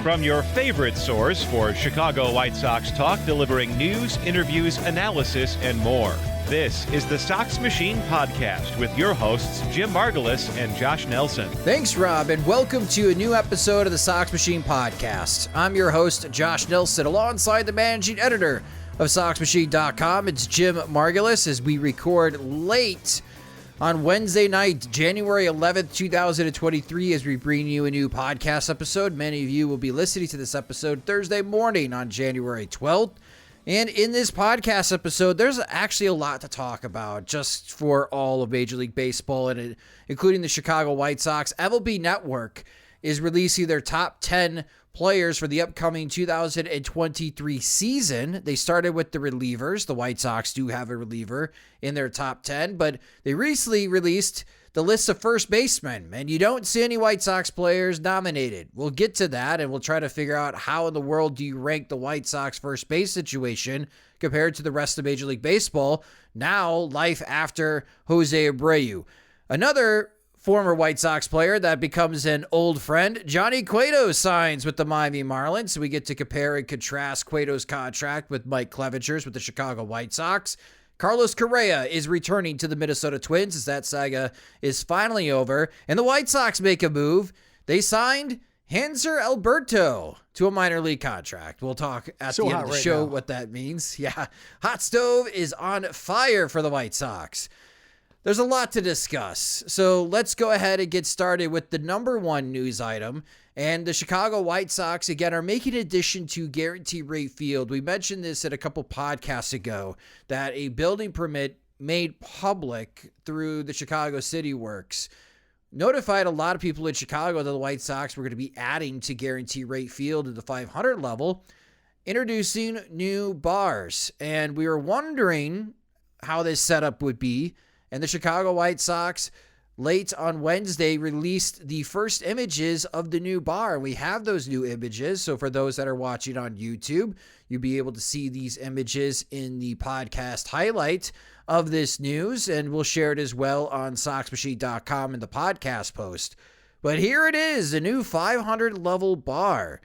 From your favorite source for Chicago White Sox talk, delivering news, interviews, analysis, and more. This is the Sox Machine podcast with your hosts, Jim Margulis and Josh Nelson. Thanks, Rob, and welcome to a new episode of the Sox Machine podcast. I'm your host, Josh Nelson, alongside the managing editor of SoxMachine.com. It's Jim Margulis as we record late on Wednesday night, January 11th, 2023, as we bring you a new podcast episode. Many of you will be listening to this episode Thursday morning on January 12th. And in this podcast episode, there's actually a lot to talk about just for all of Major League Baseball, and including the Chicago White Sox. MLB Network is releasing their top 10 players for the upcoming 2023 season. They started with the relievers. The White Sox do have a reliever in their top 10, but they recently released the list of first basemen, and you don't see any White Sox players nominated. We'll get to that, and we'll try to figure out how in the world do you rank the White Sox first base situation compared to the rest of Major League Baseball. Now, life after Jose Abreu. Another former White Sox player that becomes an old friend, Johnny Cueto, signs with the Miami Marlins. So we get to compare and contrast Cueto's contract with Mike Clevinger's with the Chicago White Sox. Carlos Correa is returning to the Minnesota Twins as that saga is finally over. And the White Sox make a move. They signed Hanser Alberto to a minor league contract. We'll talk at the end of the show what that means. Yeah, hot stove is on fire for the White Sox. There's a lot to discuss, so let's go ahead and get started with the number one news item. And the Chicago White Sox, again, are making an addition to Guarantee Rate Field. We mentioned this at a couple podcasts ago, that a building permit made public through the Chicago City Works notified a lot of people in Chicago that the White Sox were going to be adding to Guarantee Rate Field at the 500 level, introducing new bars. And we were wondering how this setup would be. And the Chicago White Sox, late on Wednesday, released the first images of the new bar. We have those new images. So for those that are watching on YouTube, you'll be able to see these images in the podcast highlight of this news. And we'll share it as well on SoxMachine.com in the podcast post. But here it is, a new 500 level bar.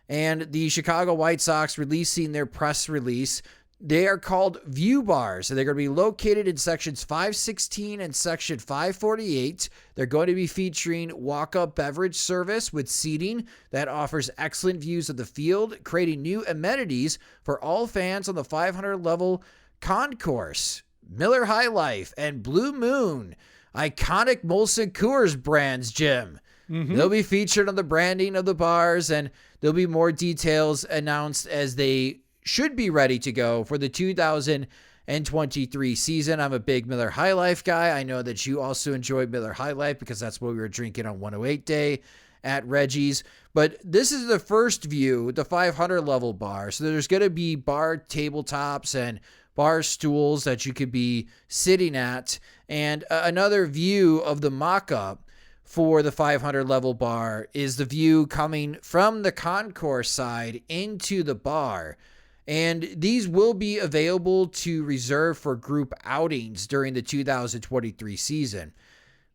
And the Chicago White Sox releasing their press release. They are called view bars, and they're going to be located in sections 516 and section 548. They're going to be featuring walk-up beverage service with seating that offers excellent views of the field, creating new amenities for all fans on the 500-level concourse. Miller High Life and Blue Moon, iconic Molson Coors brands, Jim. They'll be featured on the branding of the bars, and there'll be more details announced as they should be ready to go for the 2023 season. I'm a big Miller High Life guy. I know that you also enjoyed Miller High Life because that's what we were drinking on 108 Day at Reggie's. But this is the first view, the 500 level bar. So there's going to be bar tabletops and bar stools that you could be sitting at. And another view of the mock-up for the 500 level bar is the view coming from the concourse side into the bar. And these will be available to reserve for group outings during the 2023 season.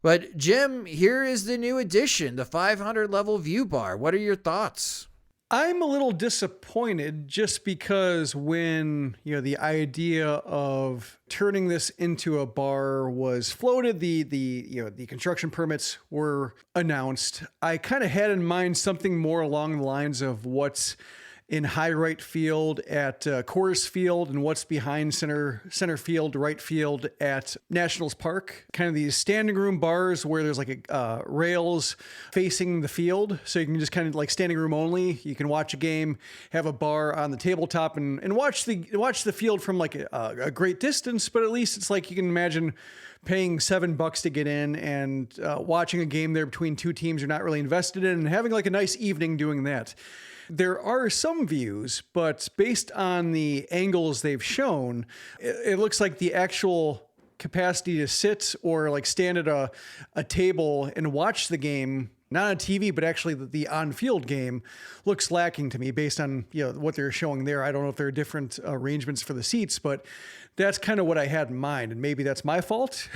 But Jim, here is the new addition, the 500 level view bar. What are your thoughts? I'm a little disappointed just because when, the idea of turning this into a bar was floated, the construction permits were announced, I kind of had in mind something more along the lines of what's in high right field at Coors Field and what's behind center field, right field at Nationals Park. Kind of these standing room bars where there's like rails facing the field. So you can just kind of like standing room only. You can watch a game, have a bar on the tabletop and watch the field from like a great distance. But at least it's like you can imagine paying $7 to get in and watching a game there between two teams you're not really invested in and having like a nice evening doing that. There are some views, but based on the angles they've shown, it looks like the actual capacity to sit or like stand at a table and watch the game, not on TV, but actually the on-field game, looks lacking to me based on what they're showing there. I don't know if there are different arrangements for the seats, but that's kind of what I had in mind, and maybe that's my fault.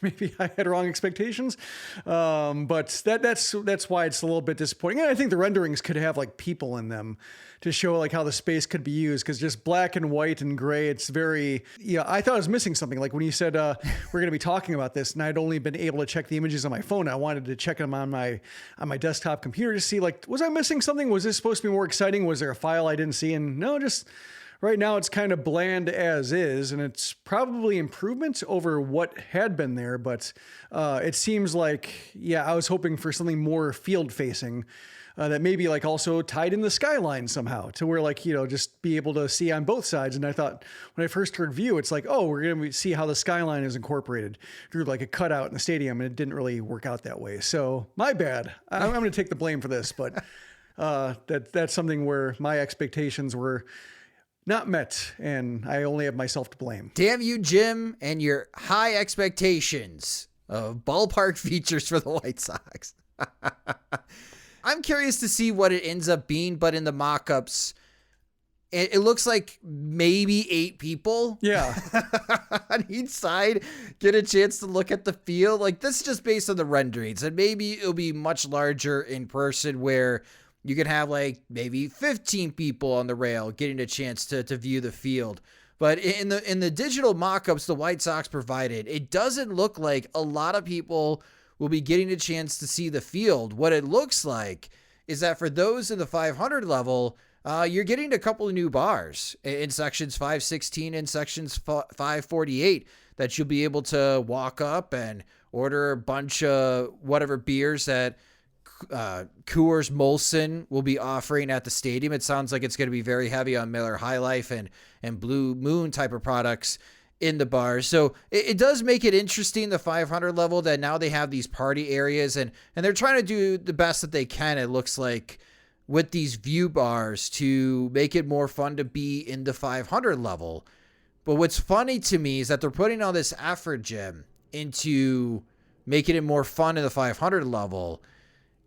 maybe I had wrong expectations. But that's why it's a little bit disappointing. And I think the renderings could have like people in them to show like how the space could be used. Cause just black and white and gray, it's very, I thought I was missing something. Like when you said, we're going to be talking about this and I'd only been able to check the images on my phone. I wanted to check them on my desktop computer to see like, was I missing something? Was this supposed to be more exciting? Was there a file I didn't see? And no, just right now it's kind of bland as is, and it's probably improvement over what had been there. But it seems like, I was hoping for something more field facing. That maybe like also tied in the skyline somehow to where like, just be able to see on both sides. And I thought when I first heard view, it's like, oh, we're going to see how the skyline is incorporated through like a cutout in the stadium. And it didn't really work out that way. So my bad. I'm going to take the blame for this, but that's something where my expectations were not met and I only have myself to blame. Damn you, Jim, and your high expectations of ballpark features for the White Sox. I'm curious to see what it ends up being, but in the mock-ups, it looks like maybe 8 people. Yeah. On each side get a chance to look at the field. Like, this is just based on the renderings, and maybe it'll be much larger in person where you can have like maybe 15 people on the rail getting a chance to view the field. But in the digital mock-ups the White Sox provided, it doesn't look like a lot of people will be getting a chance to see the field. What it looks like is that for those in the 500 level, you're getting a couple of new bars in sections 516 and sections 548 that you'll be able to walk up and order a bunch of whatever beers that Coors Molson will be offering at the stadium. It sounds like it's going to be very heavy on Miller High Life and Blue Moon type of products in the bars. So it does make it interesting, the 500 level, that now they have these party areas and they're trying to do the best that they can, it looks like, with these view bars to make it more fun to be in the 500 level. But what's funny to me is that they're putting all this effort, Jim, into making it more fun in the 500 level.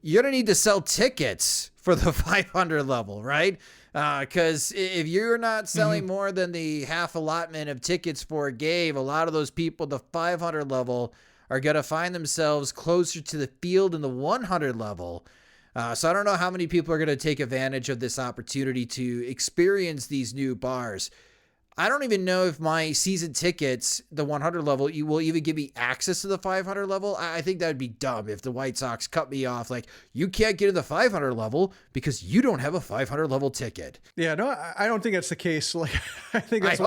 You're going to need to sell tickets for the 500 level, right? Because if you're not selling more than the half allotment of tickets for a game, a lot of those people, the 500 level, are going to find themselves closer to the field in the 100 level. So I don't know how many people are going to take advantage of this opportunity to experience these new bars. I don't even know if my season tickets, the 100 level, you will even give me access to the 500 level. I think that would be dumb if the White Sox cut me off. Like, you can't get to the 500 level because you don't have a 500 level ticket. Yeah, no, I don't think that's the case. Like, I think that's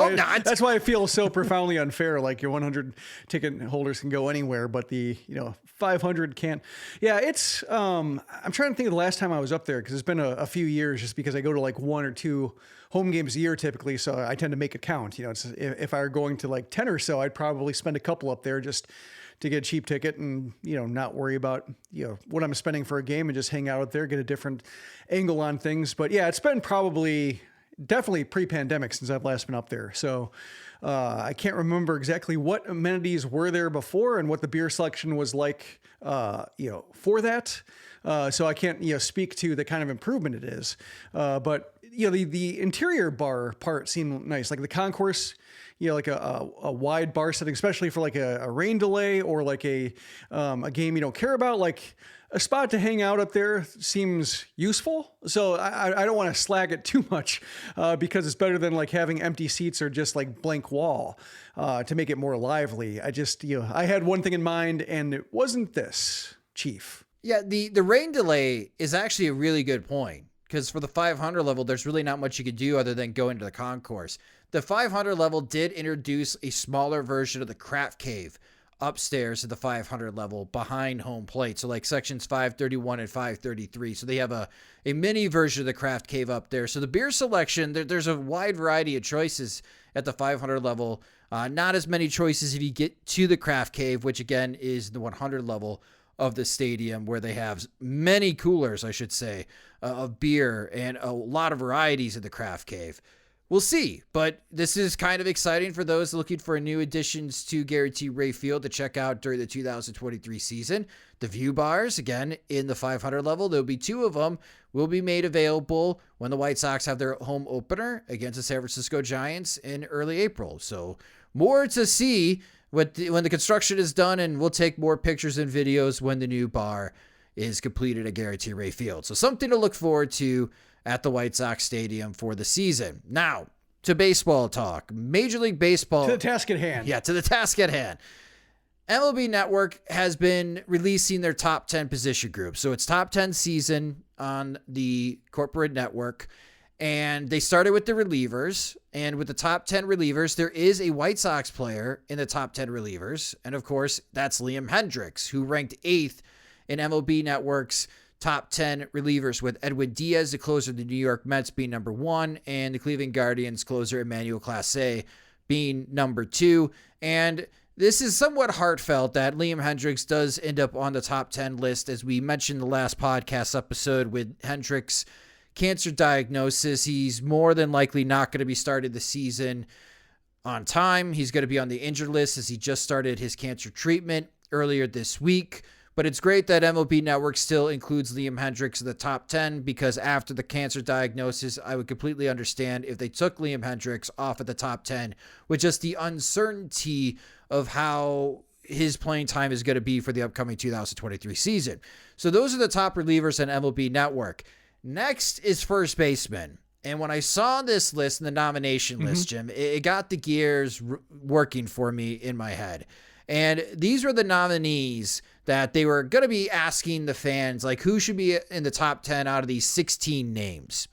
That's why I feel so profoundly unfair. Like, your 100 ticket holders can go anywhere, but the 500 can't. Yeah, it's. I'm trying to think of the last time I was up there because it's been a few years. Just because I go to like 1 or 2 home games a year typically, so I tend to make a count. It's, if I were going to like 10 or so, I'd probably spend a couple up there just to get a cheap ticket and not worry about what I'm spending for a game and just hang out there, get a different angle on things. But yeah, it's been definitely pre-pandemic since I've last been up there. So I can't remember exactly what amenities were there before and what the beer selection was like for that. So I can't speak to the kind of improvement it is. But the interior bar part seemed nice, like the concourse, like a wide bar setting, especially for like a rain delay or like a game you don't care about. Like, a spot to hang out up there seems useful. So I don't want to slag it too much because it's better than like having empty seats or just like blank wall to make it more lively. I had one thing in mind and it wasn't this, Chief. Yeah, the rain delay is actually a really good point because for the 500 level, there's really not much you could do other than go into the concourse. The 500 level did introduce a smaller version of the craft cave upstairs at the 500 level behind home plate. So like sections 531 and 533. So they have a mini version of the craft cave up there. So the beer selection, there's a wide variety of choices at the 500 level. Not as many choices if you get to the craft cave, which again is the 100 level of the stadium, where they have many coolers, I should say, of beer and a lot of varieties in the craft cave. We'll see, but this is kind of exciting for those looking for new additions to Guarantee Rate Field to check out during the 2023 season. The view bars, again, in the 500 level, there'll be 2 of them, will be made available when the White Sox have their home opener against the San Francisco Giants in early April. So more to see when the construction is done, and we'll take more pictures and videos when the new bar is completed at Guaranteed Rate Field. So something to look forward to at the White Sox Stadium for the season. Now, to baseball talk. Major League Baseball. To the task at hand. Yeah, to the task at hand. MLB Network has been releasing their top 10 position groups. So it's top 10 season on the corporate network. And they started with the relievers. And with the top 10 relievers, there is a White Sox player in the top 10 relievers. And of course, that's Liam Hendriks, who ranked 8th in MLB Network's top 10 relievers, with Edwin Diaz, the closer of the New York Mets, being number 1, and the Cleveland Guardians closer Emmanuel Clase being number 2. And this is somewhat heartfelt that Liam Hendriks does end up on the top 10 list. As we mentioned in the last podcast episode, with Hendriks' cancer diagnosis, he's more than likely not going to be starting the season on time. He's going to be on the injured list as he just started his cancer treatment earlier this week. But it's great that MLB Network still includes Liam Hendriks in the top 10, because after the cancer diagnosis, I would completely understand if they took Liam Hendriks off of the top 10 with just the uncertainty of how his playing time is going to be for the upcoming 2023 season. So those are the top relievers on MLB Network. Next is first baseman. And when I saw this list in the nomination list, Jim, it got the gears working for me in my head. And these were the nominees that they were going to be asking the fans, like, who should be in the top 10 out of these 16 names.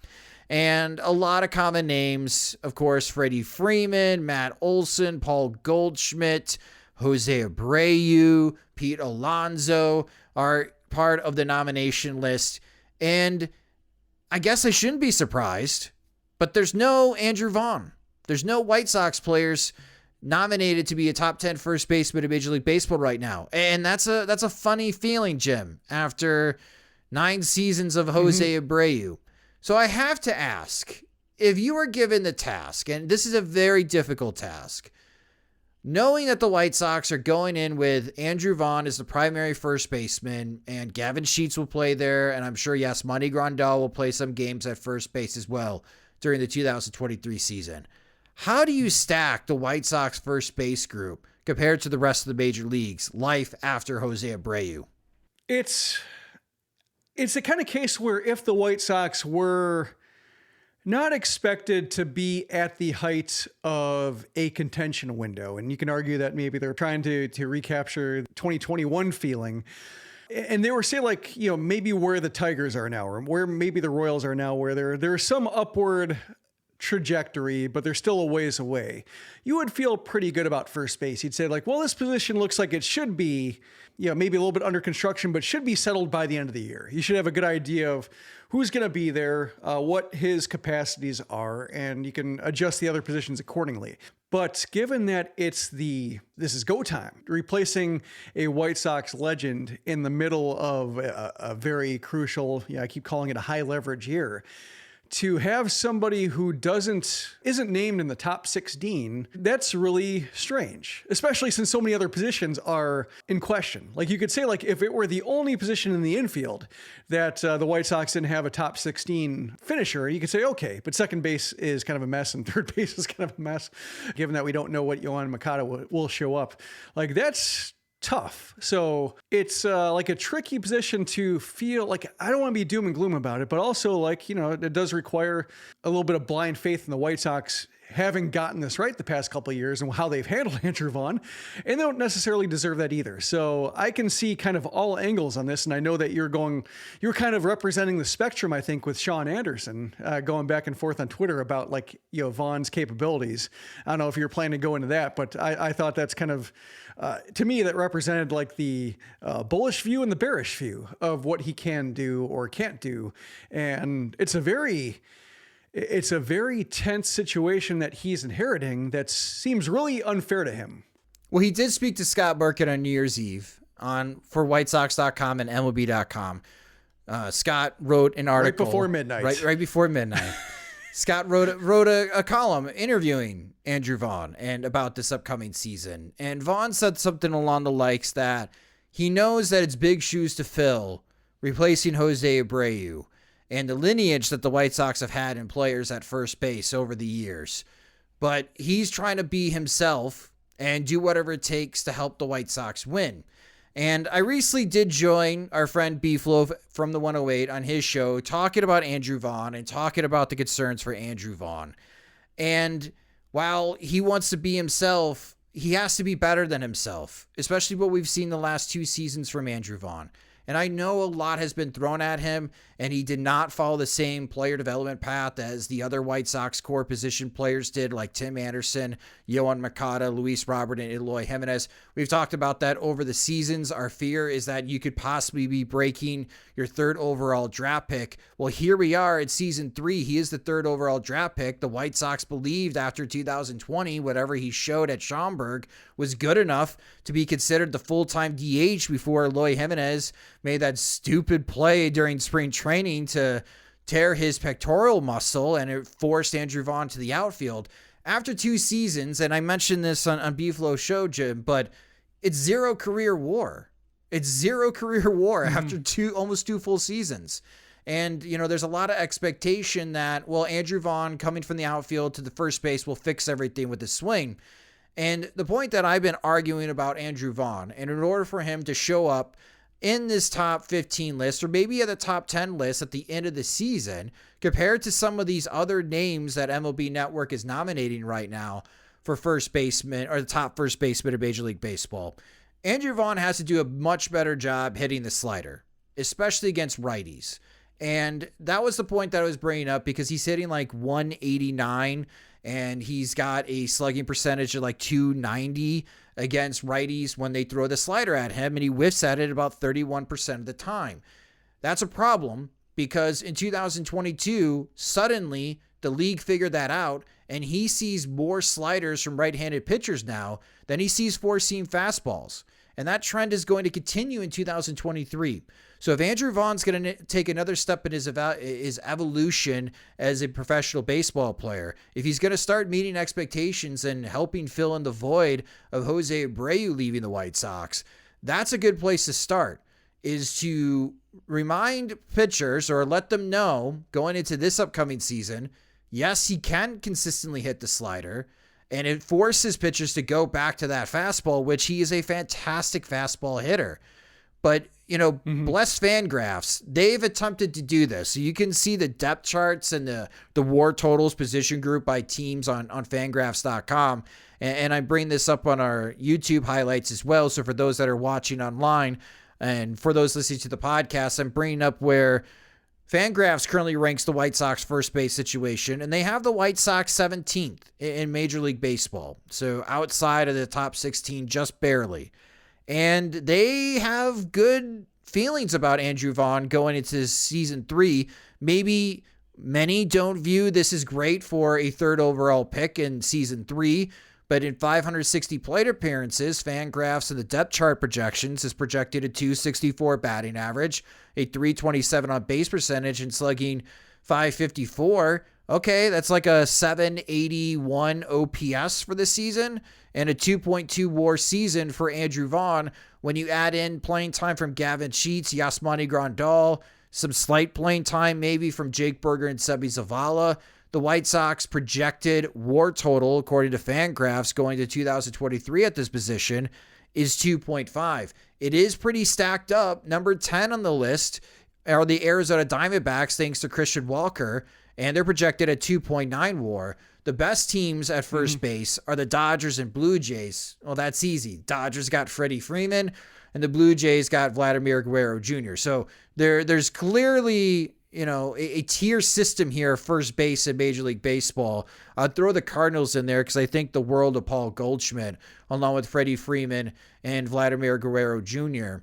And a lot of common names, of course, Freddie Freeman, Matt Olson, Paul Goldschmidt, Jose Abreu, Pete Alonso are part of the nomination list. And I guess I shouldn't be surprised, but there's no Andrew Vaughn. There's no White Sox players nominated to be a top 10 first baseman in Major League Baseball right now. And that's a funny feeling, Jim, after 9 seasons of Jose Abreu. So I have to ask, if you were given the task, and this is a very difficult task, knowing that the White Sox are going in with Andrew Vaughn as the primary first baseman, and Gavin Sheets will play there, and I'm sure Yasmani Grandal will play some games at first base as well during the 2023 season. How do you stack the White Sox first base group compared to the rest of the major leagues' life after Jose Abreu? It's the kind of case where if the White Sox were not expected to be at the height of a contention window, and you can argue that maybe they're trying to recapture the 2021 feeling, and they were saying, like, you know, maybe where the Tigers are now, or where maybe the Royals are now, where there's some upward trajectory, but they're still a ways away, you would feel pretty good about first base. You'd say, like, well, this position looks like it should be, you know, maybe a little bit under construction, but should be settled by the end of the year. You should have a good idea of who's going to be there, what his capacities are, and you can adjust the other positions accordingly. But given that this is go time, replacing a White Sox legend in the middle of a very crucial, I keep calling it a high leverage year, to have somebody who isn't named in the top 16, that's really strange, especially since so many other positions are in question. Like, you could say, like, if it were the only position in the infield that the White Sox didn't have a top 16 finisher, you could say, okay, but second base is kind of a mess and third base is kind of a mess, given that we don't know what Yohan Mikata will show up. Like, that's tough. So it's like a tricky position to feel like, I don't want to be doom and gloom about it, but also, like, it does require a little bit of blind faith in the White Sox having gotten this right the past couple of years and how they've handled Andrew Vaughn, and they don't necessarily deserve that either. So I can see kind of all angles on this, and I know that you're kind of representing the spectrum, I think, with Sean Anderson, going back and forth on Twitter about, like, Vaughn's capabilities. I don't know if you're planning to go into that, but I thought that's kind of, to me, that represented, like, the bullish view and the bearish view of what he can do or can't do. And it's a very tense situation that he's inheriting that seems really unfair to him. Well, he did speak to Scott Burkett on New Year's Eve for WhiteSox.com and MLB.com. Scott wrote an article. Right before midnight. Right before midnight. Scott wrote a column interviewing Andrew Vaughn and about this upcoming season. And Vaughn said something along the likes that he knows that it's big shoes to fill replacing Jose Abreu and the lineage that the White Sox have had in players at first base over the years. But he's trying to be himself and do whatever it takes to help the White Sox win. And I recently did join our friend Beefloaf from the 108 on his show, talking about Andrew Vaughn and talking about the concerns for Andrew Vaughn. And while he wants to be himself, he has to be better than himself, especially what we've seen the last 2 seasons from Andrew Vaughn. And I know a lot has been thrown at him, and he did not follow the same player development path as the other White Sox core position players did, like Tim Anderson, Yohan Moncada, Luis Robert, and Eloy Jimenez. We've talked about that over the seasons. Our fear is that you could possibly be breaking your 3rd overall draft pick. Well, here we are at season 3. He is the 3rd overall draft pick. The White Sox believed after 2020, whatever he showed at Schaumburg was good enough to be considered the full-time DH before Eloy Jimenez made that stupid play during spring training to tear his pectoral muscle, and it forced Andrew Vaughn to the outfield. After 2 seasons, and I mentioned this on Beeflow's show, Jim, but it's 0 career WAR. It's 0 career WAR after almost 2 full seasons. And, there's a lot of expectation that, well, Andrew Vaughn coming from the outfield to the first base will fix everything with his swing. And the point that I've been arguing about Andrew Vaughn, and in order for him to show up in this top 15 list, or maybe at the top 10 list at the end of the season, compared to some of these other names that MLB Network is nominating right now for first baseman, or the top first baseman of Major League Baseball, Andrew Vaughn has to do a much better job hitting the slider, especially against righties. And that was the point that I was bringing up, because he's hitting like 189, and he's got a slugging percentage of like 290 against righties when they throw the slider at him, and he whiffs at it about 31% of the time. That's a problem, because in 2022, suddenly the league figured that out, and he sees more sliders from right-handed pitchers now than he sees four-seam fastballs. And that trend is going to continue in 2023. So if Andrew Vaughn's going to take another step in his evolution as a professional baseball player, if he's going to start meeting expectations and helping fill in the void of Jose Abreu leaving the White Sox, that's a good place to start, is to remind pitchers or let them know going into this upcoming season, yes, he can consistently hit the slider, and it forces pitchers to go back to that fastball, which he is a fantastic fastball hitter. But, bless Fangraphs, they've attempted to do this. So you can see the depth charts and the WAR totals position group by teams on Fangraphs.com. And I bring this up on our YouTube highlights as well. So for those that are watching online and for those listening to the podcast, I'm bringing up where Fangraphs currently ranks the White Sox first base situation, and they have the White Sox 17th in Major League Baseball. So outside of the top 16, just barely. And they have good feelings about Andrew Vaughn going into season 3. Maybe many don't view this as great for a third overall pick in season 3, but in 560 plate appearances, Fangraphs and the depth chart projections is projected a 264 batting average, a 327 on base percentage, and slugging 554. Okay, that's like a 781 OPS for the season and a 2.2 WAR season for Andrew Vaughn. When you add in playing time from Gavin Sheets, Yasmani Grandal, some slight playing time maybe from Jake Berger and Sebi Zavala, the White Sox projected WAR total, according to Fangraphs, going to 2023 at this position is 2.5. It is pretty stacked up. Number 10 on the list are the Arizona Diamondbacks, thanks to Christian Walker, and they're projected at 2.9 WAR. The best teams at first base are the Dodgers and Blue Jays. Well, that's easy. Dodgers got Freddie Freeman, and the Blue Jays got Vladimir Guerrero Jr. So there's clearly a tier system here, first base in Major League Baseball. I'd throw the Cardinals in there because I think the world of Paul Goldschmidt, along with Freddie Freeman and Vladimir Guerrero Jr.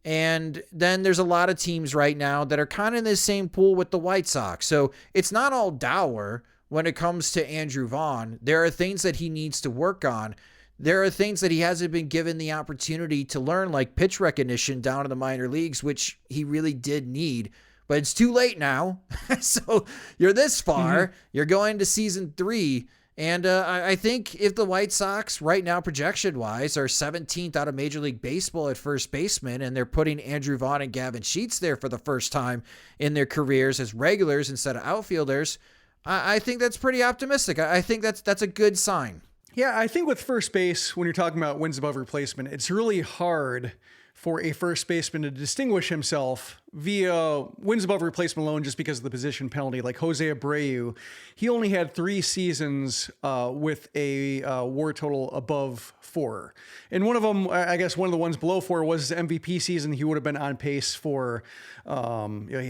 And then there's a lot of teams right now that are kind of in the same pool with the White Sox. So it's not all dour when it comes to Andrew Vaughn. There are things that he needs to work on. There are things that he hasn't been given the opportunity to learn, like pitch recognition down in the minor leagues, which he really did need. But it's too late now. So you're this far. You're going to season 3. And I think if the White Sox right now, projection-wise, are 17th out of Major League Baseball at first baseman, and they're putting Andrew Vaughn and Gavin Sheets there for the first time in their careers as regulars instead of outfielders, I think that's pretty optimistic. I think that's a good sign. Yeah, I think with first base, when you're talking about wins above replacement, it's really hard for a first baseman to distinguish himself via wins above replacement alone just because of the position penalty. Like Jose Abreu, he only had 3 seasons with a WAR total above 4. And one of them, I guess one of the ones below 4 was his MVP season. He would have been on pace for, he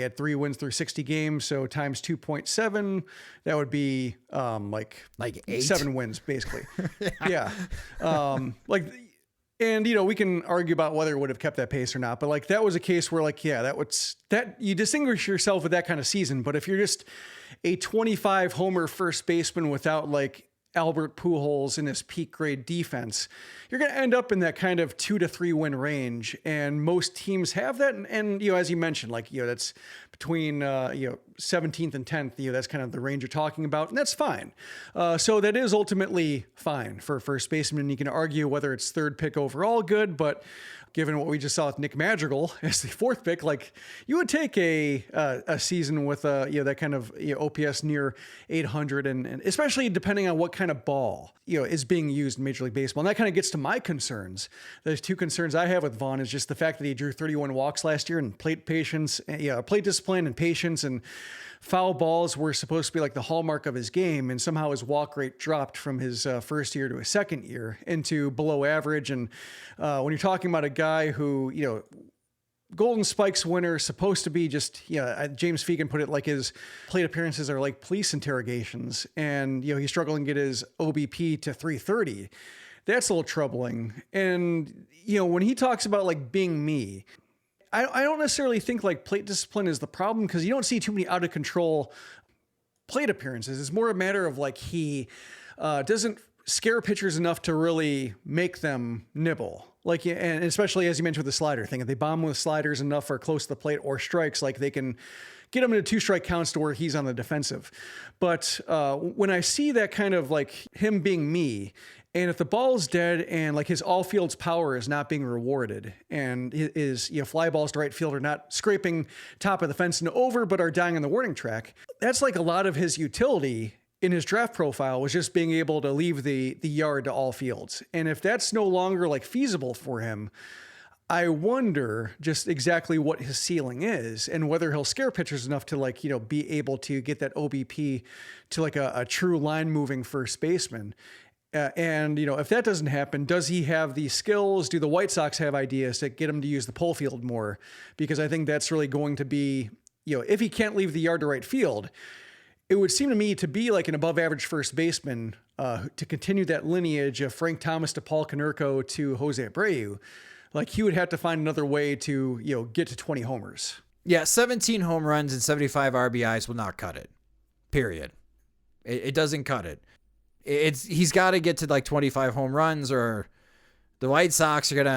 had 3 wins through 60 games. So times 2.7, that would be like 8? 7 wins, basically. Yeah. And, we can argue about whether it would have kept that pace or not, but like that was a case where like, yeah, that you distinguish yourself with that kind of season. But if you're just a 25 homer first baseman without like Albert Pujols in his peak grade defense, you're going to end up in that kind of 2 to 3 win range. And most teams have that. And as you mentioned, like, that's between, 17th and 10th, that's kind of the range you're talking about. And that's fine. So that is ultimately fine for first baseman. You can argue whether it's 3rd pick overall good, but given what we just saw with Nick Madrigal as the 4th pick, like you would take a season with that kind of OPS near 800, and especially depending on what kind of ball is being used in Major League Baseball. And that kind of gets to my concerns. There's 2 concerns I have with Vaughn is just the fact that he drew 31 walks last year, and plate discipline and patience, and foul balls were supposed to be like the hallmark of his game, and somehow his walk rate dropped from his first year to his second year into below average. And when you're talking about a guy who, Golden Spikes winner, supposed to be just, James Fegan put it like his plate appearances are like police interrogations, and, he's struggling to get his OBP to 330. That's a little troubling. And, when he talks about like being me, I don't necessarily think like plate discipline is the problem, because you don't see too many out of control plate appearances. It's more a matter of like he doesn't scare pitchers enough to really make them nibble. Like, and especially as you mentioned with the slider thing, if they bomb with sliders enough or close to the plate or strikes, like they can get him into 2-strike counts to where he's on the defensive. But when I see that kind of like him being me, and if the ball's dead and like his all fields power is not being rewarded, and his fly balls to right field are not scraping top of the fence and over, but are dying on the warning track, that's like a lot of his utility in his draft profile was just being able to leave the yard to all fields. And if that's no longer like feasible for him, I wonder just exactly what his ceiling is and whether he'll scare pitchers enough to like, be able to get that OBP to like a true line moving first baseman. And, if that doesn't happen, does he have the skills? Do the White Sox have ideas to get him to use the pull field more? Because I think that's really going to be, if he can't leave the yard to right field, it would seem to me to be like an above average first baseman to continue that lineage of Frank Thomas to Paul Konerko to Jose Abreu. Like he would have to find another way to, get to 20 homers. Yeah, 17 home runs and 75 RBIs will not cut it. Period. It doesn't cut it. He's got to get to like 25 home runs, or the White Sox are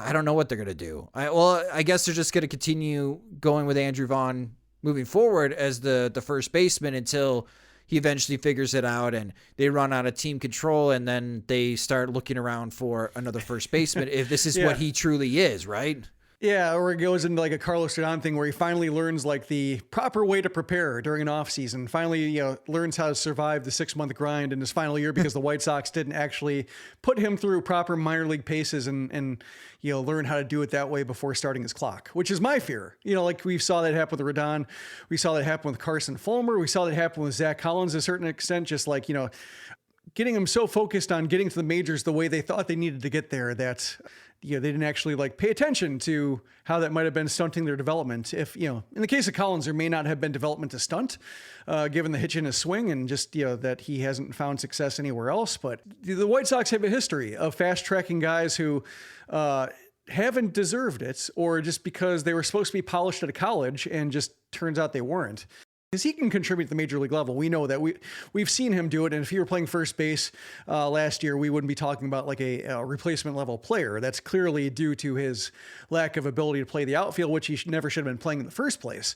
I don't know what they're going to do. I guess they're just going to continue going with Andrew Vaughn moving forward as the first baseman until he eventually figures it out and they run out of team control, and then they start looking around for another first baseman if this is what he truly is, right? Yeah, or it goes into like a Carlos Correa thing where he finally learns like the proper way to prepare during an off season. Finally, learns how to survive the 6-month grind in his final year because the White Sox didn't actually put him through proper minor league paces and learn how to do it that way before starting his clock, which is my fear. Like we saw that happen with Rodon. We saw that happen with Carson Fulmer. We saw that happen with Zach Collins to a certain extent, just like, getting them so focused on getting to the majors the way they thought they needed to get there that they didn't actually like pay attention to how that might have been stunting their development. If, in the case of Collins, there may not have been development to stunt, given the hitch in his swing and just, that he hasn't found success anywhere else. But the White Sox have a history of fast tracking guys who, haven't deserved it, or just because they were supposed to be polished at a college and just turns out they weren't. Because he can contribute at the major league level. We know that we've seen him do it. And if he were playing first base last year, we wouldn't be talking about like a replacement level player. That's clearly due to his lack of ability to play the outfield, which he never should have been playing in the first place.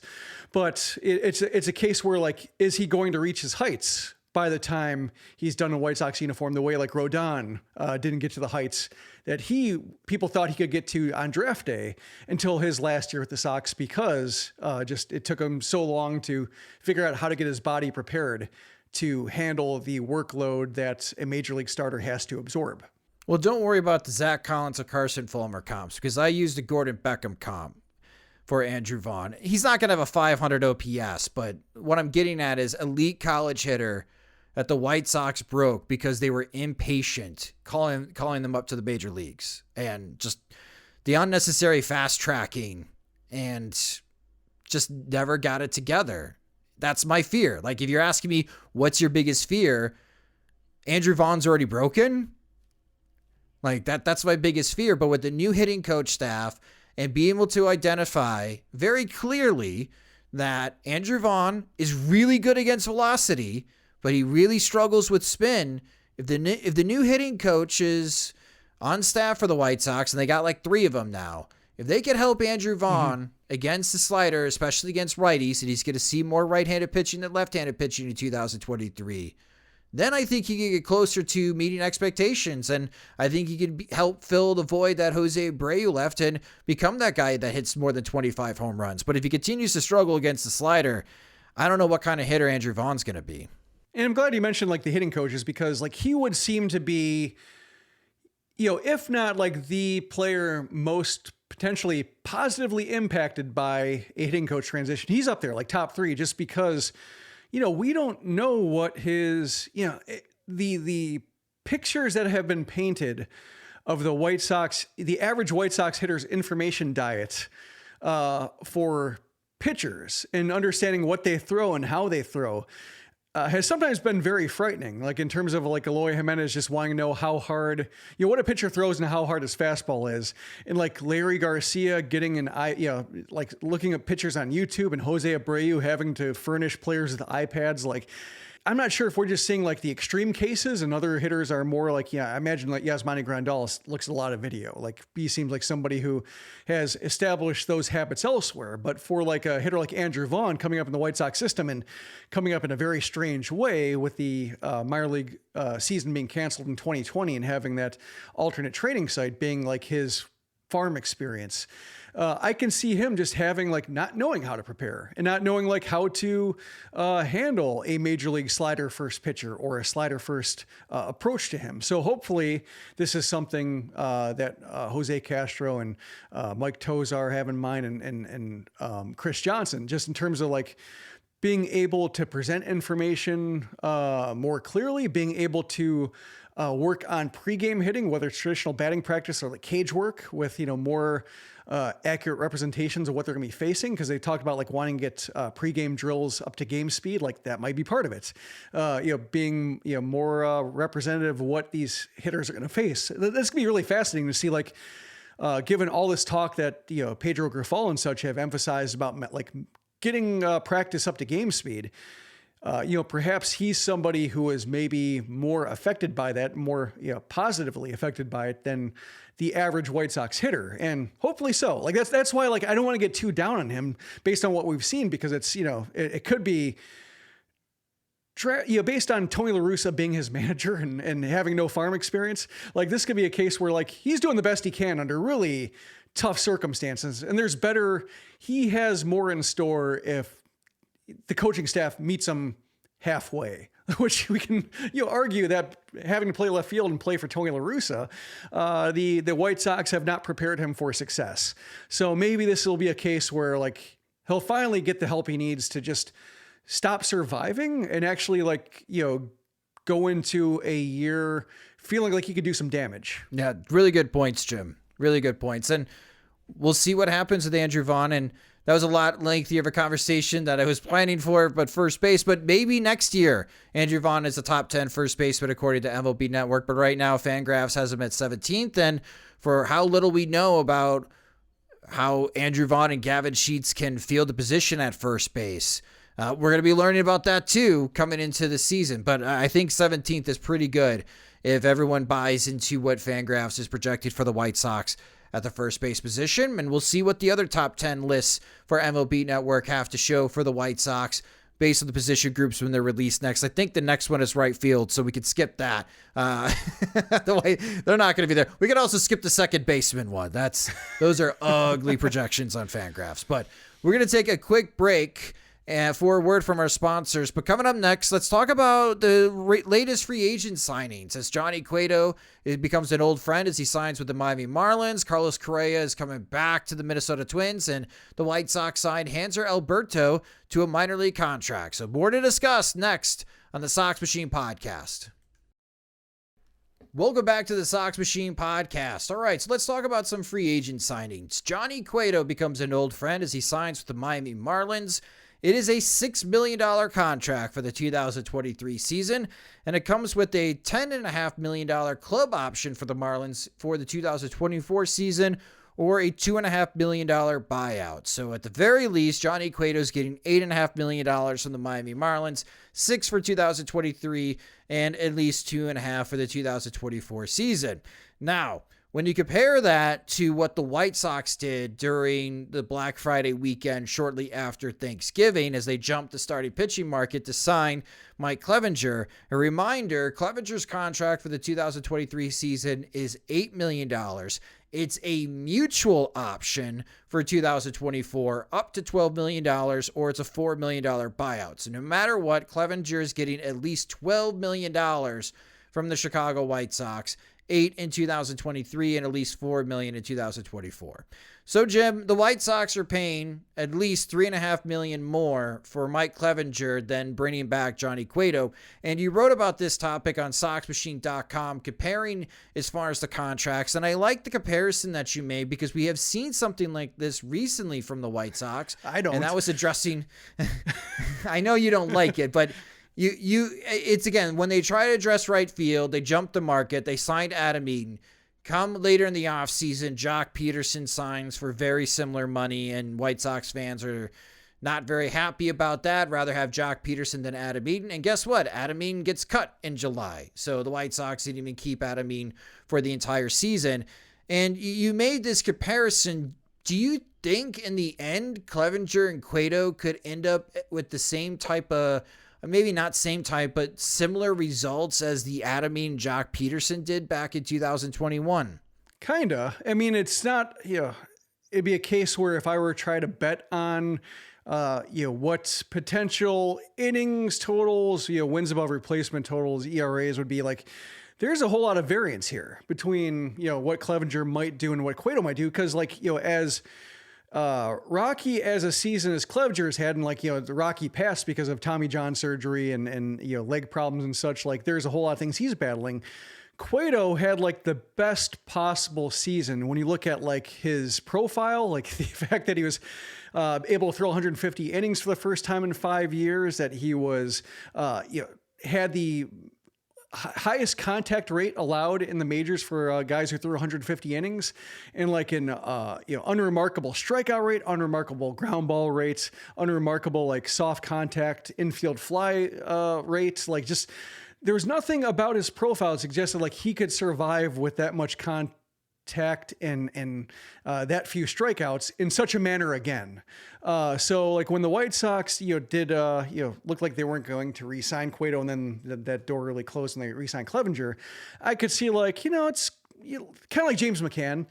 But it's a case where like, is he going to reach his heights by the time he's done a White Sox uniform, the way like Rodon didn't get to the heights that people thought he could get to on draft day until his last year with the Sox, because it took him so long to figure out how to get his body prepared to handle the workload that a major league starter has to absorb. Well, don't worry about the Zach Collins or Carson Fulmer comps, because I used the Gordon Beckham comp for Andrew Vaughn. He's not going to have a 500 OPS, but what I'm getting at is elite college hitter that the White Sox broke because they were impatient calling them up to the major leagues, and just the unnecessary fast tracking and just never got it together. That's my fear. Like, if you're asking me, what's your biggest fear? Andrew Vaughn's already broken. Like that's my biggest fear. But with the new hitting coach staff and being able to identify very clearly that Andrew Vaughn is really good against velocity, but he really struggles with spin. If the new hitting coach is on staff for the White Sox, and they got like 3 of them now, if they could help Andrew Vaughn against the slider, especially against righties, and he's going to see more right-handed pitching than left-handed pitching in 2023, then I think he can get closer to meeting expectations, and I think he can help fill the void that Jose Abreu left and become that guy that hits more than 25 home runs. But if he continues to struggle against the slider, I don't know what kind of hitter Andrew Vaughn's going to be. And I'm glad you mentioned like the hitting coaches, because like he would seem to be, if not like the player most potentially positively impacted by a hitting coach transition. He's up there like top 3, just because, we don't know what his, the pictures that have been painted of the White Sox, the average White Sox hitter's information diet for pitchers and understanding what they throw and how they throw has sometimes been very frightening. Like in terms of like Eloy Jimenez just wanting to know how hard, what a pitcher throws and how hard his fastball is. And like Larry Garcia getting like looking at pictures on YouTube, and Jose Abreu having to furnish players with iPads. Like, I'm not sure if we're just seeing like the extreme cases and other hitters are more like, I imagine like Yasmani Grandal looks at a lot of video. Like he seems like somebody who has established those habits elsewhere. But for like a hitter like Andrew Vaughn coming up in the White Sox system and coming up in a very strange way with the minor league season being canceled in 2020 and having that alternate training site being like his farm experience, I can see him just having like not knowing how to prepare and not knowing like how to handle a major league slider first pitcher or a slider first approach to him. So hopefully this is something that Jose Castro and Mike Tozar have in mind, and Chris Johnson, just in terms of like being able to present information more clearly, being able to work on pregame hitting, whether it's traditional batting practice or like cage work with, more accurate representations of what they're going to be facing. Cause they talked about like wanting to get pregame drills up to game speed. Like that might be part of it. Being, more representative of what these hitters are going to face. That's gonna be really fascinating to see, like, given all this talk that, Pedro Grifol and such have emphasized about like getting practice up to game speed. Perhaps he's somebody who is maybe more affected by that, more, positively affected by it than the average White Sox hitter. And hopefully so. Like that's why, like, I don't want to get too down on him based on what we've seen, because it's, it could be, based on Tony La Russa being his manager and having no farm experience. Like this could be a case where like he's doing the best he can under really tough circumstances. And he has more in store if the coaching staff meets him halfway, which we can, argue that having to play left field and play for Tony La Russa, the White Sox have not prepared him for success. So maybe this will be a case where like he'll finally get the help he needs to just stop surviving and actually like, go into a year feeling like he could do some damage. Yeah, really good points, Jim. Really good points. And we'll see what happens with Andrew Vaughn. And that was a lot lengthier of a conversation that I was planning for, but first base. But maybe next year, Andrew Vaughn is a top 10 first baseman according to MLB Network. But right now, Fangraphs has him at 17th. And for how little we know about how Andrew Vaughn and Gavin Sheets can field the position at first base, we're going to be learning about that too coming into the season. But I think 17th is pretty good if everyone buys into what Fangraphs is projected for the White Sox at the first base position. And we'll see what the other top 10 lists for MLB Network have to show for the White Sox based on the position groups when they're released next. I think the next one is right field, so we could skip that. They're not going to be there. We could also skip the second baseman one. Those are ugly projections on Fangraphs. But we're going to take a quick break, and for a word from our sponsors. But coming up next, let's talk about the latest free agent signings as Johnny Cueto becomes an old friend as he signs with the Miami Marlins. Carlos Correa is coming back to the Minnesota Twins, and the White Sox signed Hanser Alberto to a minor league contract. So more to discuss next on the Sox Machine podcast. Welcome back to the Sox Machine podcast. All right, so let's talk about some free agent signings. Johnny Cueto becomes an old friend as he signs with the Miami Marlins. It is a $6 million contract for the 2023 season, and it comes with a $10.5 million club option for the Marlins for the 2024 season, or a $2.5 million buyout. So at the very least, Johnny Cueto is getting $8.5 million from the Miami Marlins, $6 for 2023, and at least $2.5 for the 2024 season. Now, when you compare that to what the White Sox did during the Black Friday weekend shortly after Thanksgiving as they jumped the starting pitching market to sign Mike Clevinger, a reminder, Clevinger's contract for the 2023 season is $8 million. It's a mutual option for 2024 up to $12 million, or it's a $4 million buyout. So no matter what, Clevinger is getting at least $12 million from the Chicago White Sox, $8 in 2023 and at least $4 million in 2024. So Jim, the White Sox are paying at least $3.5 million more for Mike Clevinger than bringing back Johnny Cueto. And you wrote about this topic on SoxMachine.com, comparing as far as the contracts. And I like the comparison that you made because we have seen something like this recently from the White Sox. I don't. And that was addressing, I know you don't like it, but it's again, when they try to address right field, they jump the market, they signed Adam Eaton. Come later in the offseason, Jock Peterson signs for very similar money, and White Sox fans are not very happy about that. Rather have Jock Peterson than Adam Eaton. And guess what? Adam Eaton gets cut in July. So the White Sox didn't even keep Adam Eaton for the entire season. And you made this comparison. Do you think in the end, Clevinger and Cueto could end up with the same type of, maybe not same type, but similar results as the Adam Eaton Jock Peterson did back in 2021? Kinda. I mean, it's not, it'd be a case where if I were to try to bet on, what potential innings totals, wins above replacement totals, ERAs would be like, there's a whole lot of variance here between, what Clevinger might do and what Cueto might do. Because as rocky as a season as Clevinger's had, and the rocky past because of Tommy John surgery and leg problems and such, there's a whole lot of things he's battling. Cueto had the best possible season when you look at his profile, the fact that he was able to throw 150 innings for the first time in 5 years, that he was had the highest contact rate allowed in the majors for guys who threw 150 innings, and unremarkable strikeout rate, unremarkable ground ball rates, unremarkable soft contact infield fly rates. There was nothing about his profile that suggested he could survive with that much contact and that few strikeouts in such a manner again. So when the White Sox, did look like they weren't going to re-sign Cueto, and then that door really closed and they re-signed Clevinger, I could see it's kind of like James McCann.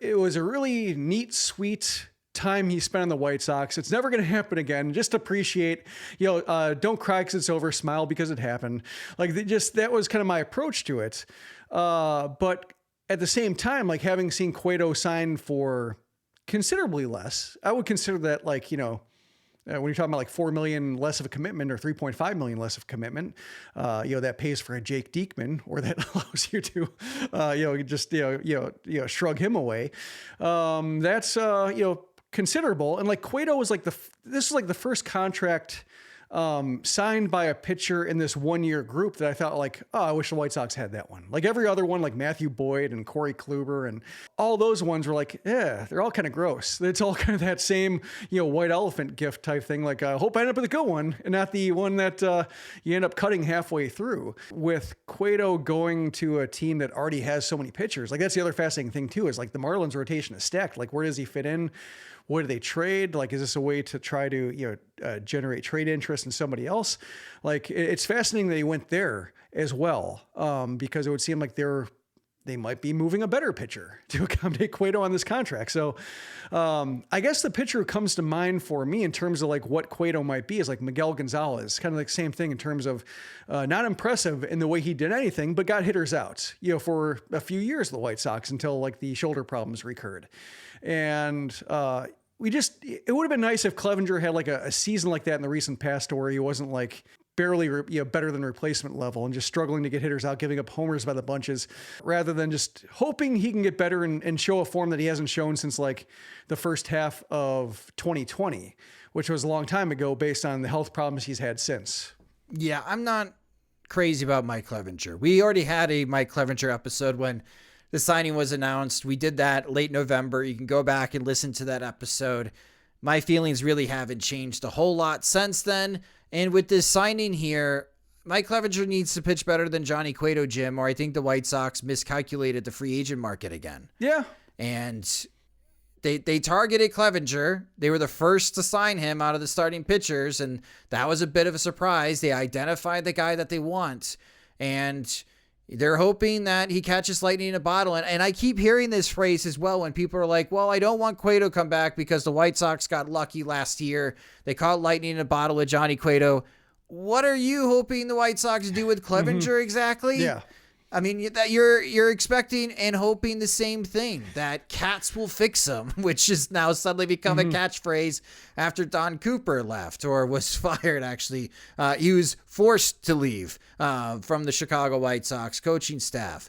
It was a really neat, sweet time he spent on the White Sox. It's never going to happen again. Just appreciate, don't cry because it's over, smile because it happened. That was kind of my approach to it. But at the same time, having seen Cueto sign for considerably less, I would consider that when you're talking about $4 million less of a commitment or $3.5 million less of commitment, that pays for a Jake Diekman, or that allows you to, shrug him away. That's, considerable. And Cueto was this is the first contract signed by a pitcher in this 1 year group that I thought I wish the White Sox had that one. Every other one, Matthew Boyd and Corey Kluber and all those ones were they're all kind of gross. It's all kind of that same, white elephant gift type thing. I hope I end up with a good one and not the one that you end up cutting halfway through. With Cueto going to a team that already has so many pitchers, that's the other fascinating thing too, is the Marlins rotation is stacked. Where does he fit in? What do they trade? Is this a way to try to, generate trade interest in somebody else? It's fascinating that he went there as well, because it would seem they're they might be moving a better pitcher to accommodate Cueto on this contract. So I guess the pitcher who comes to mind for me in terms of like what Cueto might be is like Miguel Gonzalez, kind of like same thing in terms of not impressive in the way he did anything, but got hitters out, for a few years, the White Sox, until like the shoulder problems recurred. And it would have been nice if Clevinger had like a season like that in the recent past where he wasn't like barely better than replacement level and just struggling to get hitters out, giving up homers by the bunches, rather than just hoping he can get better and show a form that he hasn't shown since like the first half of 2020, which was a long time ago based on the health problems he's had since. Yeah, I'm not crazy about Mike Clevinger. We already had a Mike Clevinger episode when the signing was announced. We did that late November. You can go back and listen to that episode. My feelings really haven't changed a whole lot since then. And with this signing here, Mike Clevinger needs to pitch better than Johnny Cueto, Jim, or I think the White Sox miscalculated the free agent market again. Yeah. And they targeted Clevinger. They were the first to sign him out of the starting pitchers, and that was a bit of a surprise. They identified the guy that they want, and they're hoping that he catches lightning in a bottle. And I keep hearing this phrase as well when people are like, well, I don't want Cueto to come back because the White Sox got lucky last year. They caught lightning in a bottle with Johnny Cueto. What are you hoping the White Sox do with Clevinger exactly? Yeah. I mean, that you're expecting and hoping the same thing, that cats will fix them, which has now suddenly become a catchphrase after Don Cooper left or was fired, actually. He was forced to leave from the Chicago White Sox coaching staff.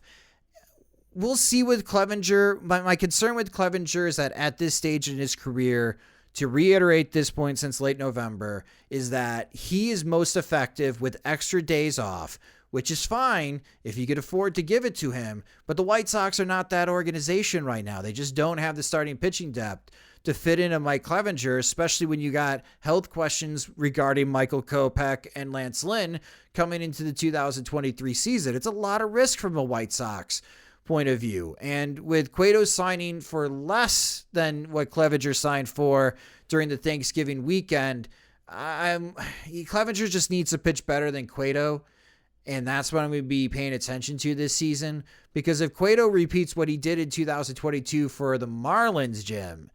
We'll see with Clevinger. My concern with Clevinger is that at this stage in his career, to reiterate this point since late November, is that he is most effective with extra days off, which is fine if you could afford to give it to him. But the White Sox are not that organization right now. They just don't have the starting pitching depth to fit in a Mike Clevinger, especially when you got health questions regarding Michael Kopech and Lance Lynn coming into the 2023 season. It's a lot of risk from a White Sox point of view. And with Cueto signing for less than what Clevinger signed for during the Thanksgiving weekend, Clevinger just needs to pitch better than Cueto. And that's what I'm going to be paying attention to this season. Because if Cueto repeats what he did in 2022 for the Marlins, Jim,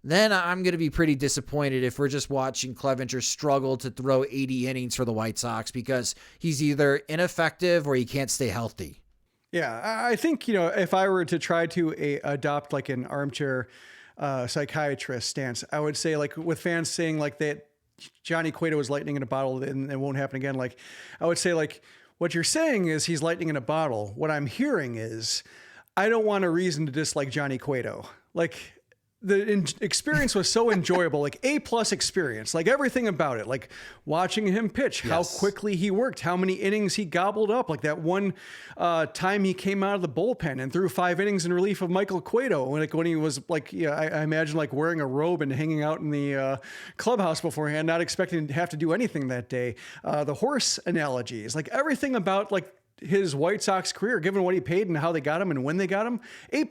then I'm going to be pretty disappointed if we're just watching Clevinger struggle to throw 80 innings for the White Sox because he's either ineffective or he can't stay healthy. Yeah, I think, if I were to try to adopt like an armchair psychiatrist stance, I would say, like, with fans saying like that Johnny Cueto was lightning in a bottle and it won't happen again. Like, I would say, like, what you're saying is he's lightning in a bottle. What I'm hearing is I don't want a reason to dislike Johnny Cueto. Like, the experience was so enjoyable, like A+ experience, like everything about it, like watching him pitch, how quickly he worked, how many innings he gobbled up. Like that one time he came out of the bullpen and threw 5 innings in relief of Michael Cueto. When he was like, I imagine like wearing a robe and hanging out in the clubhouse beforehand, not expecting to have to do anything that day. The horse analogies, like everything about like his White Sox career, given what he paid and how they got him and when they got him, A+.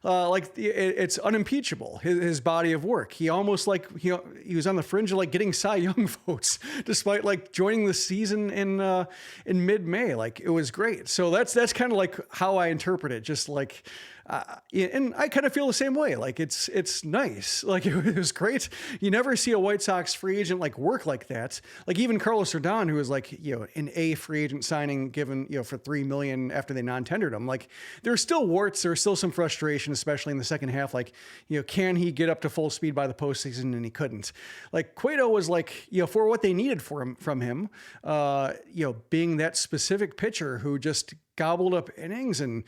Like it's unimpeachable. His body of work. He almost like he was on the fringe of like getting Cy Young votes, despite like joining the season in mid-May. Like it was great. So that's kind of like how I interpret it. Just like. And I kind of feel the same way. Like it's nice. Like it was great. You never see a White Sox free agent like work like that. Like even Carlos Rodon, who was like, an A free agent signing given, for $3 million after they non-tendered him. Like there's still warts. There's still some frustration, especially in the second half. Like, can he get up to full speed by the postseason? And he couldn't. Like Cueto was like, for what they needed from him, being that specific pitcher who just gobbled up innings and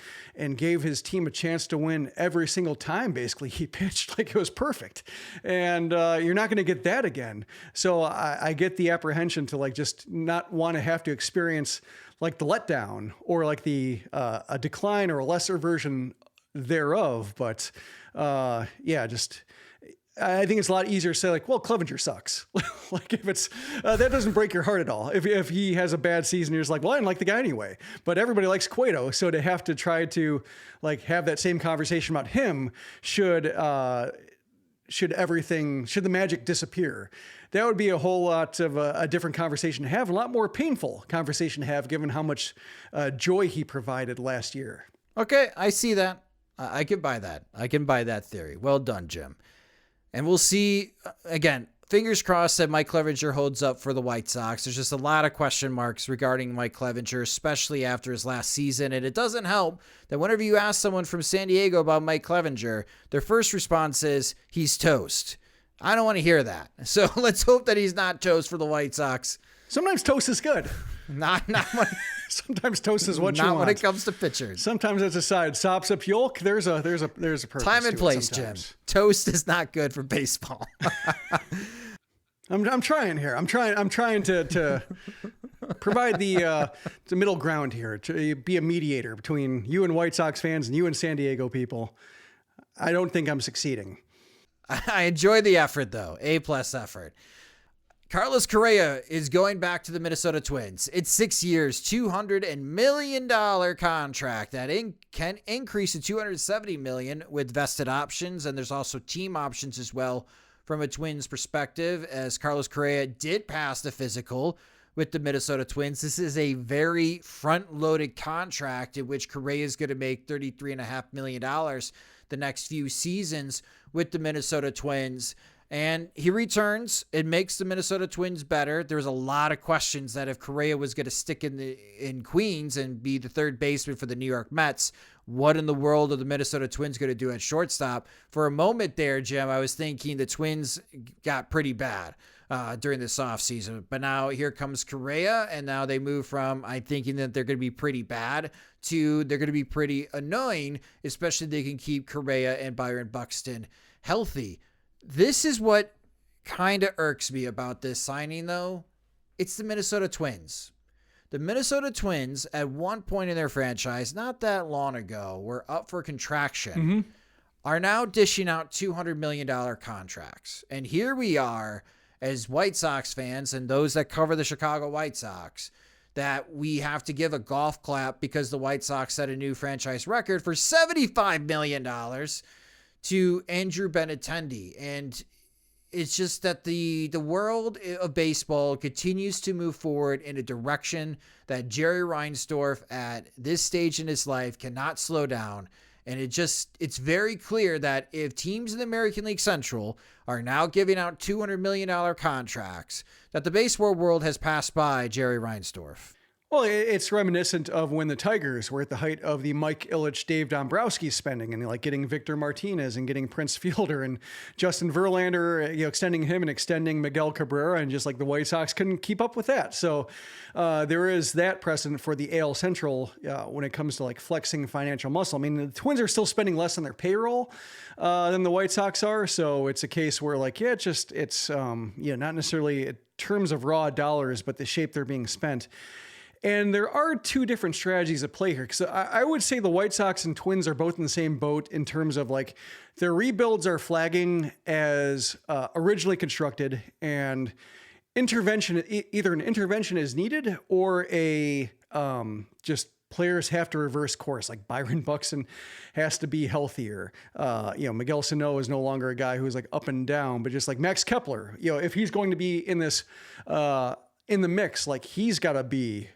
gave his team a chance to win every single time. Basically, he pitched. Like it was perfect. And you're not going to get that again. So I get the apprehension to like just not want to have to experience like the letdown or like the a decline or a lesser version thereof. But just I think it's a lot easier to say like, well, Clevinger sucks. Like if it's, that doesn't break your heart at all. If he has a bad season, you're just like, well, I didn't like the guy anyway, but everybody likes Cueto. So to have to try to like have that same conversation about him should the magic disappear, that would be a whole lot of a different conversation to have, a lot more painful conversation to have given how much joy he provided last year. Okay, I see that. I can buy that. I can buy that theory. Well done, Jim. And we'll see, again, fingers crossed that Mike Clevinger holds up for the White Sox. There's just a lot of question marks regarding Mike Clevinger, especially after his last season. And it doesn't help that whenever you ask someone from San Diego about Mike Clevinger, their first response is, he's toast. I don't want to hear that. So let's hope that he's not toast for the White Sox. Sometimes toast is good. Not when, Sometimes toast is what you want. not when it comes to pitchers. Sometimes it's a side. Sops up yolk. There's a purpose. Time and place, Jim. Toast is not good for baseball. I'm trying here. I'm trying to provide the middle ground here, to be a mediator between you and White Sox fans and you and San Diego people. I don't think I'm succeeding. I enjoy the effort, though. A+ effort. Carlos Correa is going back to the Minnesota Twins. It's 6 years, $200 million contract that can increase to $270 million with vested options, and there's also team options as well from a Twins perspective, as Carlos Correa did pass the physical with the Minnesota Twins. This is a very front-loaded contract in which Correa is going to make $33.5 million the next few seasons with the Minnesota Twins. And he returns. It makes the Minnesota Twins better. There's a lot of questions that if Correa was going to stick in Queens and be the third baseman for the New York Mets, what in the world are the Minnesota Twins going to do at shortstop? For a moment there, Jim, I was thinking the Twins got pretty bad during this offseason. But now here comes Correa, and now they move from I'm thinking that they're going to be pretty bad to they're going to be pretty annoying, especially if they can keep Correa and Byron Buxton healthy. This is what kind of irks me about this signing, though. It's the Minnesota Twins. The Minnesota Twins, at one point in their franchise, not that long ago, were up for contraction, are now dishing out $200 million contracts. And here we are, as White Sox fans and those that cover the Chicago White Sox, that we have to give a golf clap because the White Sox set a new franchise record for $75 million to Andrew Benintendi. And it's just that the world of baseball continues to move forward in a direction that Jerry Reinsdorf at this stage in his life cannot slow down. And it's very clear that if teams in the American League Central are now giving out $200 million contracts, that the baseball world has passed by Jerry Reinsdorf. Well, it's reminiscent of when the Tigers were at the height of the Mike Ilitch, Dave Dombrowski spending, and like getting Victor Martinez and getting Prince Fielder and Justin Verlander, extending him and extending Miguel Cabrera, and just like the White Sox couldn't keep up with that. So there is that precedent for the AL Central when it comes to like flexing financial muscle. I mean, the Twins are still spending less on their payroll than the White Sox are. So it's a case where like, it's not necessarily in terms of raw dollars, but the shape they're being spent. And there are two different strategies at play here. Because I would say the White Sox and Twins are both in the same boat in terms of like their rebuilds are flagging as originally constructed, and intervention, either an intervention is needed or just players have to reverse course. Like Byron Buxton has to be healthier. Miguel Sano is no longer a guy who's like up and down, but just like Max Kepler, if he's going to be in this, in the mix, like he's got to be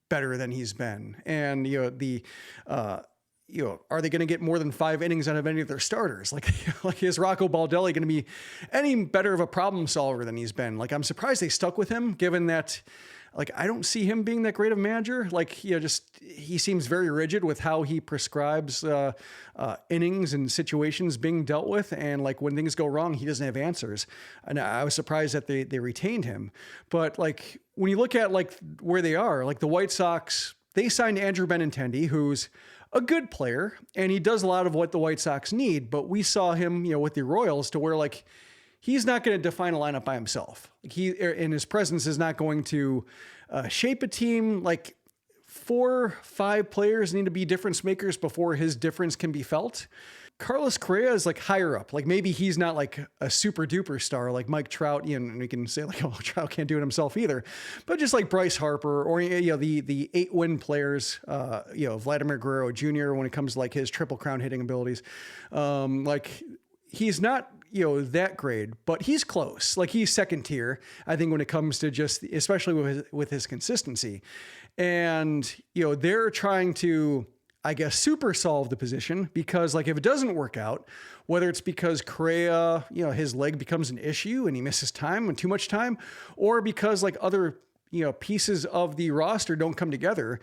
better than he's been. And, are they going to get more than 5 innings out of any of their starters? Like is Rocco Baldelli going to be any better of a problem solver than he's been? Like, I'm surprised they stuck with him, given that, like, I don't see him being that great of a manager. Like, he seems very rigid with how he prescribes innings and situations being dealt with. And like when things go wrong, he doesn't have answers. And I was surprised that they retained him. But like, when you look at like where they are, like the White Sox, they signed Andrew Benintendi, who's a good player, and he does a lot of what the White Sox need. But we saw him, with the Royals to where like, he's not going to define a lineup by himself. Like in his presence is not going to shape a team. Like 4-5 players need to be difference makers before his difference can be felt. Carlos Correa is like higher up. Like maybe he's not like a super duper star like Mike Trout, and we can say like, oh, Trout can't do it himself either. But just like Bryce Harper or, the 8-win players, Vladimir Guerrero Jr. when it comes to like his Triple Crown hitting abilities. Like he's not, that great, but he's close. Like he's second tier, I think, when it comes to just, especially with his consistency. And, they're trying to I guess, super solve the position, because like if it doesn't work out, whether it's because Correa, his leg becomes an issue and he misses time and too much time, or because like other, pieces of the roster don't come together,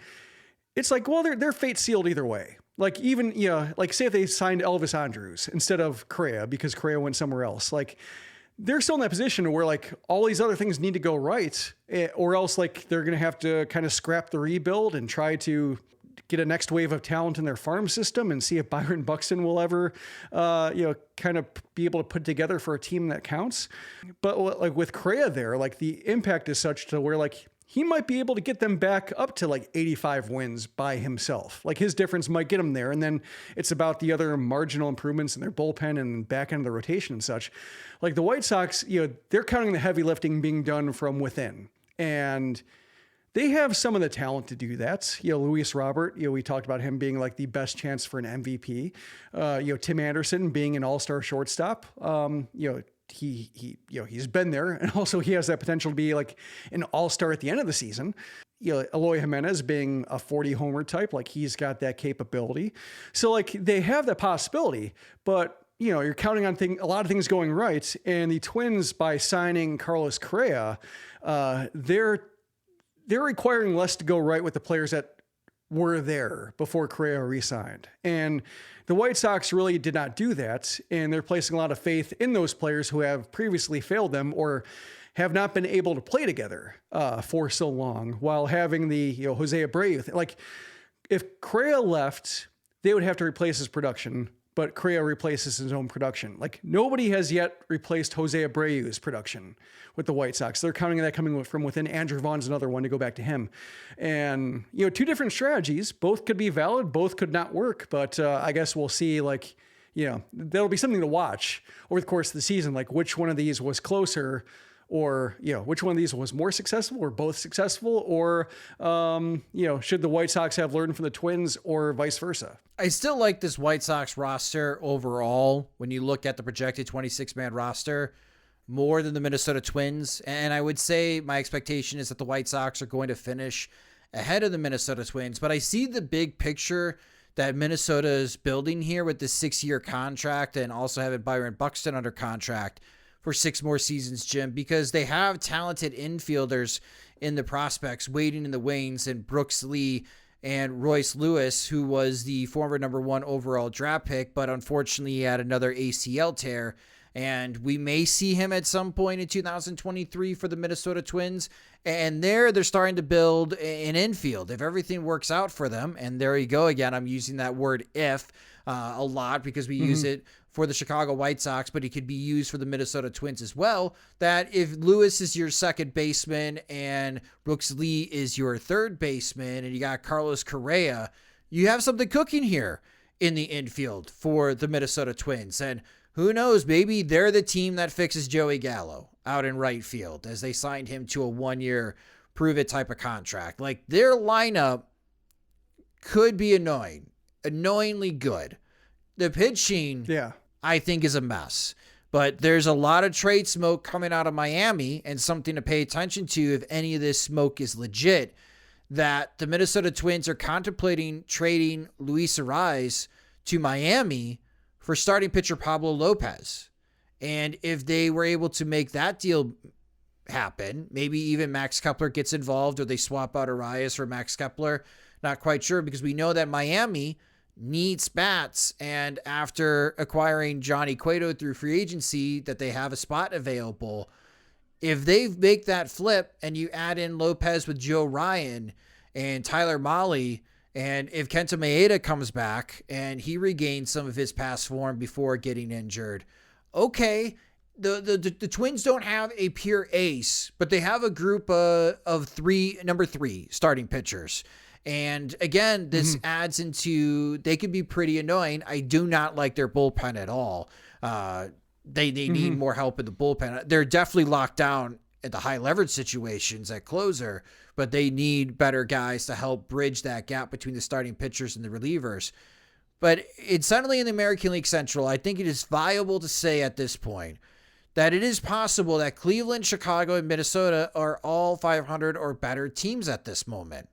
it's like, well, their fate's sealed either way. Like even, like say if they signed Elvis Andrus instead of Correa because Correa went somewhere else, like they're still in that position where like all these other things need to go right, or else like they're going to have to kind of scrap the rebuild and try to get a next wave of talent in their farm system and see if Byron Buxton will ever, kind of be able to put together for a team that counts. But like with Correa there, like the impact is such to where like he might be able to get them back up to like 85 wins by himself. Like his difference might get him there. And then it's about the other marginal improvements in their bullpen and back end of the rotation and such. Like the White Sox, they're counting the heavy lifting being done from within. And they have some of the talent to do that. Luis Robert, we talked about him being like the best chance for an MVP. Tim Anderson being an all-star shortstop. He's been there, and also he has that potential to be like an all-star at the end of the season. Eloy Jimenez being a 40 homer type, like he's got that capability. So like they have that possibility, but you're counting on a lot of things going right. And the Twins, by signing Carlos Correa, they're requiring less to go right with the players that were there before Correa re-signed. And the White Sox really did not do that. And they're placing a lot of faith in those players who have previously failed them or have not been able to play together for so long, while having the Jose Abreu. Like if Correa left, they would have to replace his production, but Correa replaces his own production. Like nobody has yet replaced Jose Abreu's production with the White Sox. They're counting that coming from within. Andrew Vaughn's another one to go back to him. And, two different strategies. Both could be valid. Both could not work. But I guess we'll see, like, there'll be something to watch over the course of the season, like which one of these was closer, or, which one of these was more successful, or both successful, or, should the White Sox have learned from the Twins, or vice versa. I still like this White Sox roster overall when you look at the projected 26-man roster more than the Minnesota Twins. And I would say my expectation is that the White Sox are going to finish ahead of the Minnesota Twins. But I see the big picture that Minnesota is building here with this 6-year contract, and also having Byron Buxton under contract for 6 more seasons, Jim, because they have talented infielders in the prospects waiting in the wings, and Brooks Lee and Royce Lewis, who was the former number 1 overall draft pick, but unfortunately he had another ACL tear. And we may see him at some point in 2023 for the Minnesota Twins. And they're starting to build an infield if everything works out for them. And there you go again. I'm using that word if a lot because we use it for the Chicago White Sox, but it could be used for the Minnesota Twins as well. That if Lewis is your second baseman and Brooks Lee is your third baseman, and you got Carlos Correa, you have something cooking here in the infield for the Minnesota Twins. And who knows, maybe they're the team that fixes Joey Gallo out in right field, as they signed him to a 1-year prove-it type of contract. Like, their lineup could be annoyingly good. The pitching, I think, is a mess. But there's a lot of trade smoke coming out of Miami, and something to pay attention to if any of this smoke is legit, that the Minnesota Twins are contemplating trading Luis Ariz to Miami for starting pitcher Pablo Lopez. And if they were able to make that deal happen, maybe even Max Kepler gets involved, or they swap out Arias for Max Kepler. Not quite sure, because we know that Miami needs bats, and after acquiring Johnny Cueto through free agency, that they have a spot available. If they make that flip and you add in Lopez with Joe Ryan and Tyler Mahle, and if Kenta Maeda comes back and he regains some of his past form before getting injured, okay, the Twins don't have a pure ace, but they have a group of number three starting pitchers. And again, this adds into, they can be pretty annoying. I do not like their bullpen at all. They need more help in the bullpen. They're definitely locked down at the high leverage situations at closer, but they need better guys to help bridge that gap between the starting pitchers and the relievers. But it's suddenly in the American League Central, I think it is viable to say at this point that it is possible that Cleveland, Chicago, and Minnesota are all 500 or better teams at this moment.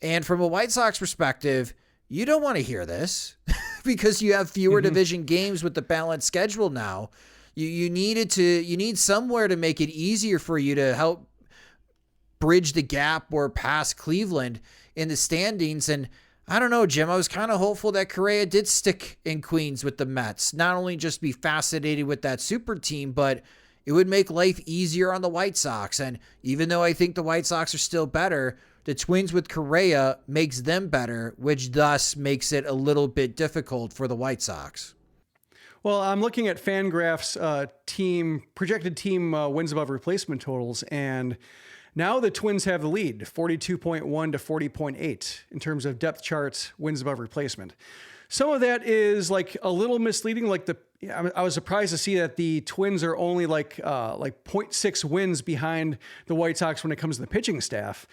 And from a White Sox perspective, you don't want to hear this because you have fewer division games with the balanced schedule now. You need somewhere to make it easier for you to help bridge the gap or pass Cleveland in the standings. And I don't know, Jim, I was kind of hopeful that Correa did stick in Queens with the Mets, not only just be fascinated with that super team, but it would make life easier on the White Sox. And even though I think the White Sox are still better, the Twins with Correa makes them better, which thus makes it a little bit difficult for the White Sox. Well, I'm looking at Fangraph's projected team wins above replacement totals, and now the Twins have the lead, 42.1 to 40.8 in terms of depth charts wins above replacement. Some of that is like a little misleading. I was surprised to see that the Twins are only like 0.6 wins behind the White Sox when it comes to the pitching staff.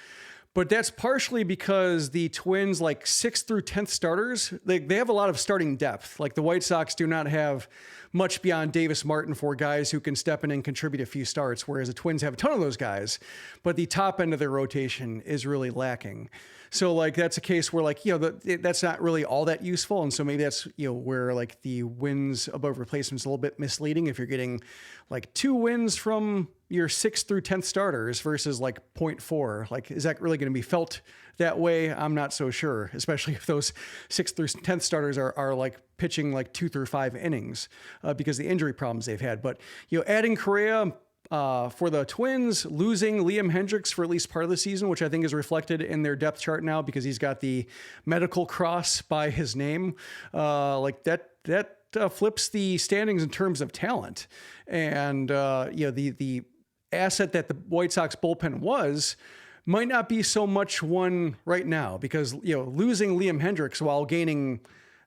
But that's partially because the Twins, like 6th through 10th starters, they have a lot of starting depth. Like the White Sox do not have much beyond Davis Martin for guys who can step in and contribute a few starts, whereas the Twins have a ton of those guys, but the top end of their rotation is really lacking. So like that's a case where that's not really all that useful. And so maybe that's, where like the wins above replacement is a little bit misleading. If you're getting like 2 wins from your 6th through 10th starters versus like 0.4, like, is that really going to be felt that way? I'm not so sure, especially if those 6th through 10th starters are like pitching like 2 through 5 innings because of the injury problems they've had. But, adding Correa, for the Twins, losing Liam Hendriks for at least part of the season, which I think is reflected in their depth chart now because he's got the medical cross by his name. That flips the standings in terms of talent. And, the asset that the White Sox bullpen might not be so much one right now because, losing Liam Hendriks while gaining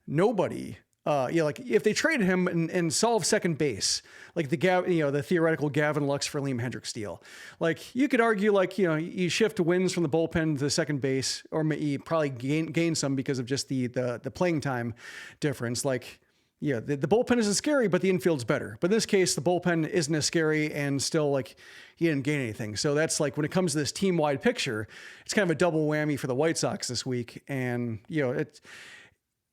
nobody, like if they traded him and solve second base, like the theoretical Gavin Lux for Liam Hendriks deal, like you could argue you shift wins from the bullpen to second base, or you probably gain some because of just the playing time difference. The bullpen isn't scary, but the infield's better. But in this case, the bullpen isn't as scary and still he didn't gain anything. So that's when it comes to this team-wide picture, it's kind of a double whammy for the White Sox this week. And,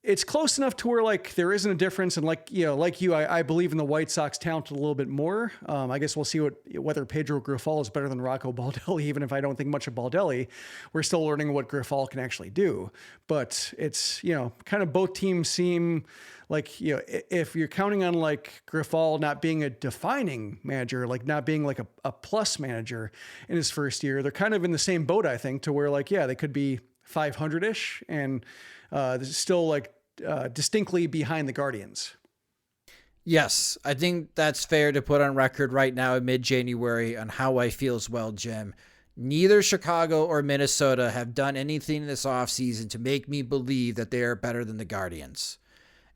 it's close enough to where there isn't a difference. And I believe in the White Sox talent a little bit more. I guess we'll see whether Pedro Grifol is better than Rocco Baldelli, even if I don't think much of Baldelli. We're still learning what Grifol can actually do. But it's, kind of both teams seem if you're counting on Grifol not being a defining manager, not being a plus manager in his first year, they're kind of in the same boat, I think, to where they could be 500-ish and still distinctly behind the Guardians. Yes, I think that's fair to put on record right now in mid-January on how I feel as well, Jim. Neither Chicago or Minnesota have done anything this offseason to make me believe that they are better than the Guardians.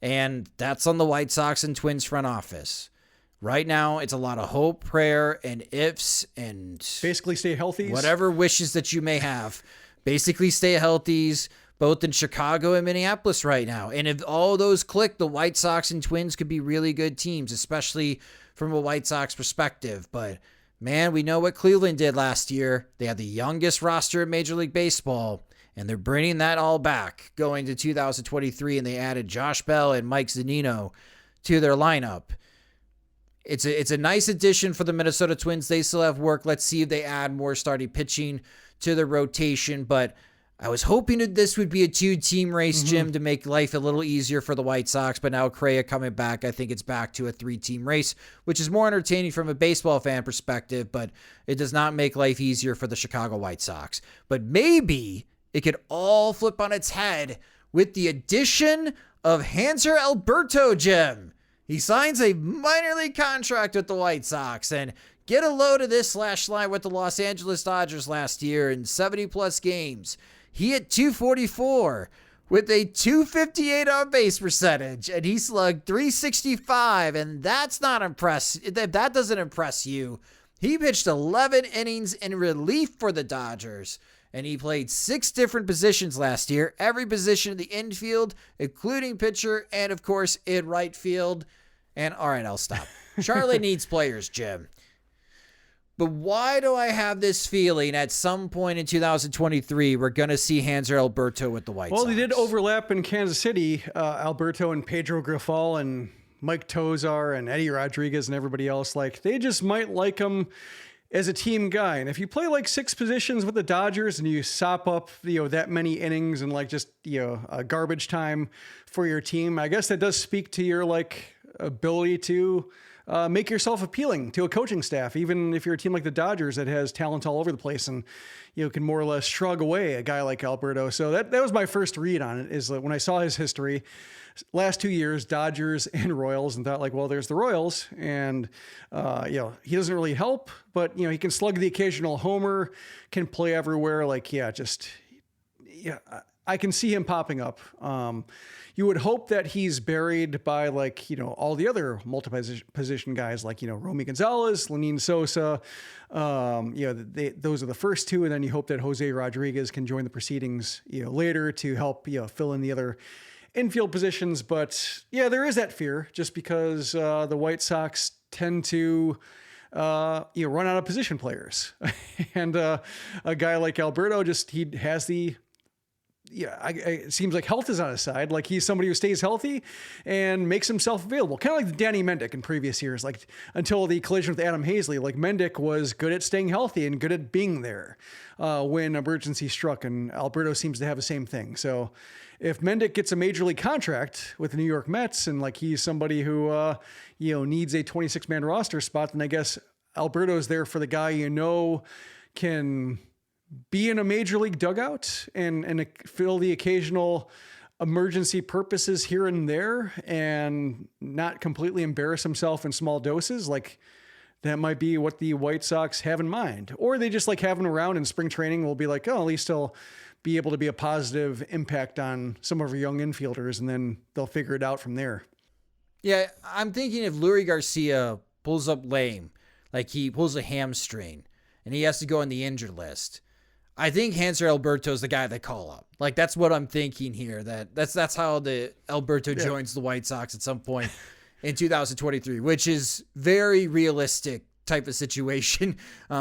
And that's on the White Sox and Twins front office. Right now, it's a lot of hope, prayer, and ifs, and basically stay healthy. Whatever wishes that you may have. Basically stay healthies, both in Chicago and Minneapolis right now. And if all those click, the White Sox and Twins could be really good teams, especially from a White Sox perspective. But, man, we know what Cleveland did last year. They had the youngest roster in Major League Baseball, and they're bringing that all back going to 2023, and they added Josh Bell and Mike Zunino to their lineup. It's a nice addition for the Minnesota Twins. They still have work. Let's see if they add more starting pitching to the rotation, but I was hoping that this would be a 2-team race, Jim, to make life a little easier for the White Sox, but now Correa coming back, I think it's back to a 3-team race, which is more entertaining from a baseball fan perspective, but it does not make life easier for the Chicago White Sox. But maybe it could all flip on its head with the addition of Hanser Alberto, Jim. He signs a minor league contract with the White Sox, and get a load of this slash line with the Los Angeles Dodgers last year in 70-plus games. He hit .244 with a .258 on-base percentage, and he slugged .365, and that's not impressive. That doesn't impress you. He pitched 11 innings in relief for the Dodgers, and he played 6 different positions last year, every position in the infield, including pitcher, and, of course, in right field. And, all right, I'll stop. Charlotte needs players, Jim. But why do I have this feeling at some point in 2023 we're going to see Hanser Alberto with the White Sox? Well, they did overlap in Kansas City. Alberto and Pedro Grifol and Mike Tozar and Eddie Rodriguez and everybody else. Like, they just might like him as a team guy. And if you play like 6 positions with the Dodgers and you sop up, that many innings and like just, garbage time for your team, I guess that does speak to your like ability to make yourself appealing to a coaching staff, even if you're a team like the Dodgers that has talent all over the place and, can more or less shrug away a guy like Alberto. So that was my first read on it, is that when I saw his history, last 2 years, Dodgers and Royals, and thought like, well, there's the Royals, and, he doesn't really help, but, he can slug the occasional homer, can play everywhere. Like, I can see him popping up. You would hope that he's buried by like, all the other multi-position guys like, Romy Gonzalez, Lenyn Sosa. Those are the first 2. And then you hope that Jose Rodriguez can join the proceedings, later to help, fill in the other infield positions. But yeah, there is that fear just because the White Sox tend to run out of position players. And a guy like Alberto, he has the... it seems like health is on his side. Like, he's somebody who stays healthy and makes himself available. Kind of like Danny Mendick in previous years, like until the collision with Adam Hazley. Like, Mendick was good at staying healthy and good at being there when emergency struck, and Alberto seems to have the same thing. So if Mendick gets a major league contract with the New York Mets and like he's somebody who needs a 26-man roster spot, then I guess Alberto's there for the guy can be in a major league dugout and fill the occasional emergency purposes here and there and not completely embarrass himself in small doses. Like, that might be what the White Sox have in mind. Or they just like have him around in spring training. Will be like, oh, at least he'll be able to be a positive impact on some of our young infielders, and then they'll figure it out from there. Yeah, I'm thinking if Lurie Garcia pulls up lame, like he pulls a hamstring and he has to go on the injured list, I think Hanser Alberto is the guy they call up. Like, that's what I'm thinking here. That's how the Alberto joins the White Sox at some point in 2023, which is very realistic type of situation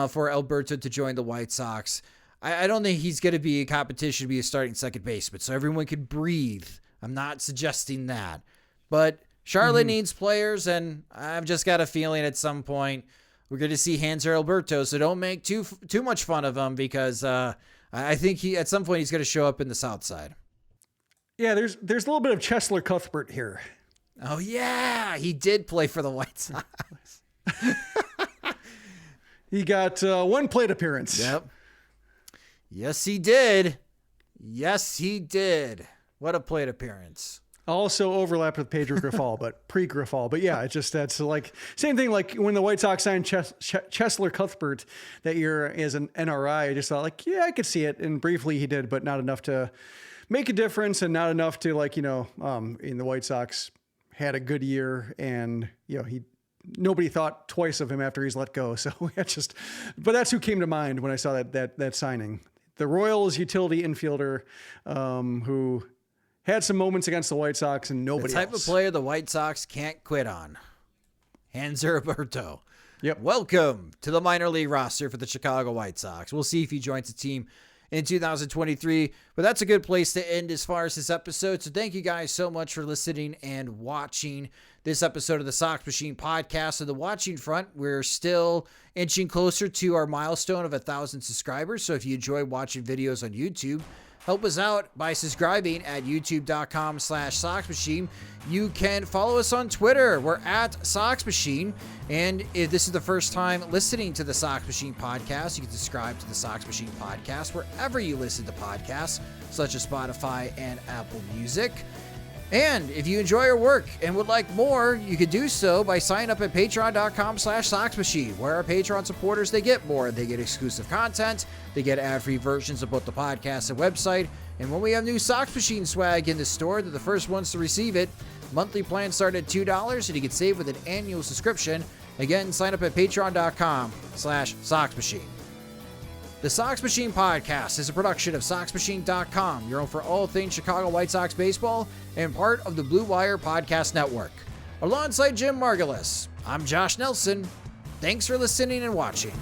for Alberto to join the White Sox. I don't think he's going to be a competition to be a starting second baseman, so everyone can breathe. I'm not suggesting that. But Charlotte needs players, and I've just got a feeling at some point we're going to see Hanser Alberto, so don't make too much fun of him, because I think at some point he's going to show up in the South Side. Yeah, there's a little bit of Chesler Cuthbert here. Oh, yeah, he did play for the White Sox. He got 1 plate appearance. Yep. Yes, he did. Yes, he did. What a plate appearance. Also overlapped with Pedro Grifol, but pre-Grifol. But yeah, that's like same thing. Like when the White Sox signed Chesler Cuthbert that year as an NRI, I just thought like, yeah, I could see it. And briefly he did, but not enough to make a difference, and not enough to like, in the White Sox had a good year, and nobody thought twice of him after he's let go. So but that's who came to mind when I saw that signing. The Royals utility infielder who had some moments against the White Sox and nobody else. The type of player the White Sox can't quit on. Hanser Alberto. Yep. Welcome to the minor league roster for the Chicago White Sox. We'll see if he joins the team in 2023, but that's a good place to end as far as this episode. So thank you guys so much for listening and watching this episode of the Sox Machine podcast. On the watching front, we're still inching closer to our milestone of 1,000 subscribers. So if you enjoy watching videos on YouTube, help us out by subscribing at youtube.com/Sox Machine. You can follow us on Twitter. We're at Sox Machine. And if this is the first time listening to the Sox Machine podcast, you can subscribe to the Sox Machine podcast wherever you listen to podcasts, such as Spotify and Apple Music. And if you enjoy our work and would like more, you could do so by signing up at patreon.com/Sox Machine, where our Patreon supporters, they get more. They get exclusive content, they get ad-free versions of both the podcast and website, and when we have new Sox Machine swag in the store, they're the first ones to receive it. Monthly plans start at $2, and you can save with an annual subscription. Again, sign up at patreon.com/Sox Machine. The Sox Machine podcast is a production of SoxMachine.com, your home for all things Chicago White Sox baseball, and part of the Blue Wire Podcast Network. Alongside Jim Margulis, I'm Josh Nelson. Thanks for listening and watching.